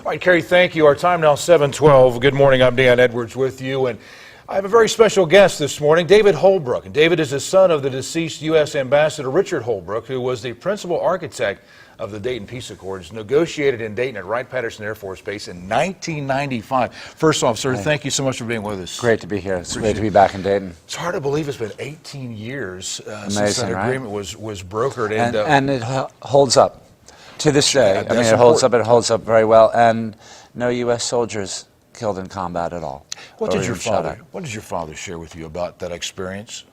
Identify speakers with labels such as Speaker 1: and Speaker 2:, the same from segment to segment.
Speaker 1: All right, Kerry, thank you. Our time now 7:12. Good morning. I'm Dan Edwards with you, and I have a very special guest this morning, David Holbrook. And David is the son of the deceased U.S. Ambassador Richard Holbrook, who was the principal architect of the Dayton Peace Accords, negotiated in Dayton at Wright-Patterson Air Force Base in 1995. First off, sir, thank you so much for being with us.
Speaker 2: Great to be here. It's great to be back in Dayton.
Speaker 1: It's hard to believe it's been 18 years since that agreement was brokered.
Speaker 2: And it holds up to this day. I mean, it holds up very well. And no U.S. soldiers killed in combat at all.
Speaker 1: What did your father share with you about that experience?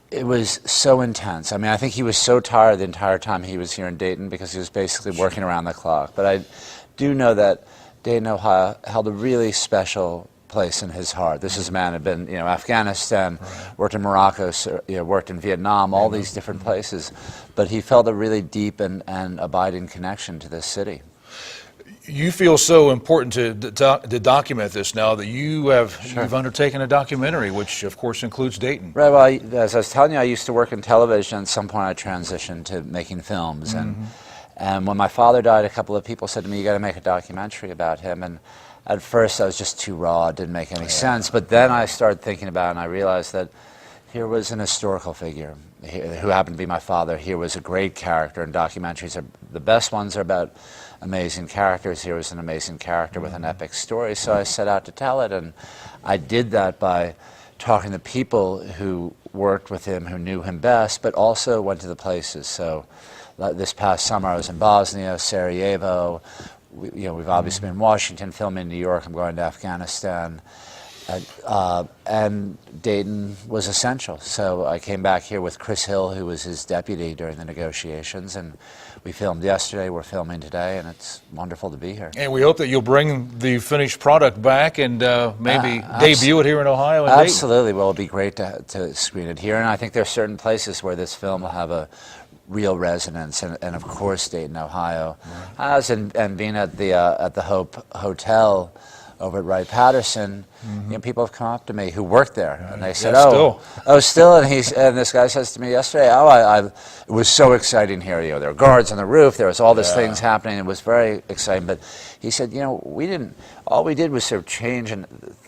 Speaker 2: It was so intense. I mean, I think he was so tired the entire time he was here in Dayton because he was basically working around the clock. But I do know that Dayton, Ohio held a really special place in his heart. This is a man who had been, Afghanistan, worked in Morocco, worked in Vietnam, all these different places. But he felt a really deep and abiding connection to this city.
Speaker 1: You feel so important to document this now that you've undertaken a documentary, which of course includes Dayton.
Speaker 2: Right. Well, as I was telling you, I used to work in television. At some point, I transitioned to making films, and when my father died, a couple of people said to me, "You got to make a documentary about him." And at first, I was just too raw; it didn't make any sense. But then I started thinking about it, and I realized that here was an historical figure who happened to be my father. Here was a great character, and documentaries the best ones are about amazing characters. Here was an amazing character with an epic story, so I set out to tell it, and I did that by talking to people who worked with him, who knew him best, but also went to the places. So this past summer I was in Bosnia, Sarajevo, we've obviously been in Washington, filming in New York, I'm going to Afghanistan, and Dayton was essential. So I came back here with Chris Hill, who was his deputy during the negotiations, and we filmed yesterday, we're filming today, and it's wonderful to be here. And
Speaker 1: we hope that you'll bring the finished product back and maybe debut it here in Ohio and
Speaker 2: Absolutely. Well, it'll be great to screen it here, and I think there are certain places where this film will have a real resonance, and of course Dayton, Ohio. I was and being at the Hope Hotel over at Wright-Patterson, people have come up to me who worked there, and they said, still, and this guy says to me yesterday, it was so exciting here. There were guards on the roof, there was all these things happening, it was very exciting. But he said, all we did was sort of change and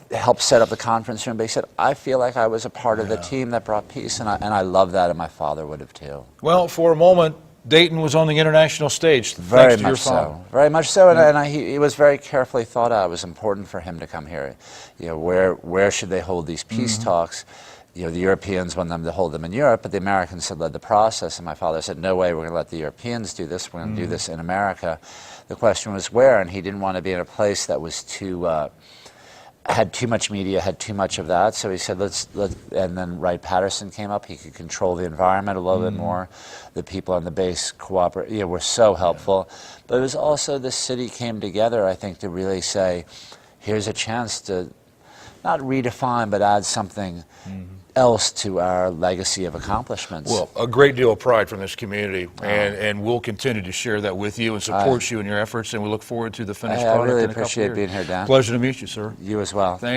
Speaker 2: help set up the conference room. But he said, I feel like I was a part of the team that brought peace, and I love that, and my father would have too.
Speaker 1: Well, for a moment, Dayton was on the international stage.
Speaker 2: Very much so. Very much so, and he was very carefully thought out. It was important for him to come here. Where should they hold these peace talks? The Europeans want them to hold them in Europe, but the Americans had led the process, and my father said, no way, we're going to let the Europeans do this. We're going to do this in America. The question was where, and he didn't want to be in a place that was had too much media, had too much of that, so he said, and then Wright-Patterson came up. He could control the environment a little bit more. The people on the base were so helpful. But it was also the city came together, I think, to really say, here's a chance to not redefine, but add something else to our legacy of accomplishments.
Speaker 1: Well, a great deal of pride from this community, and we'll continue to share that with you and support you in your efforts, and we look forward to the finished product.
Speaker 2: I really appreciate being here, Dan.
Speaker 1: Pleasure to meet you, sir.
Speaker 2: You as well.
Speaker 1: Thank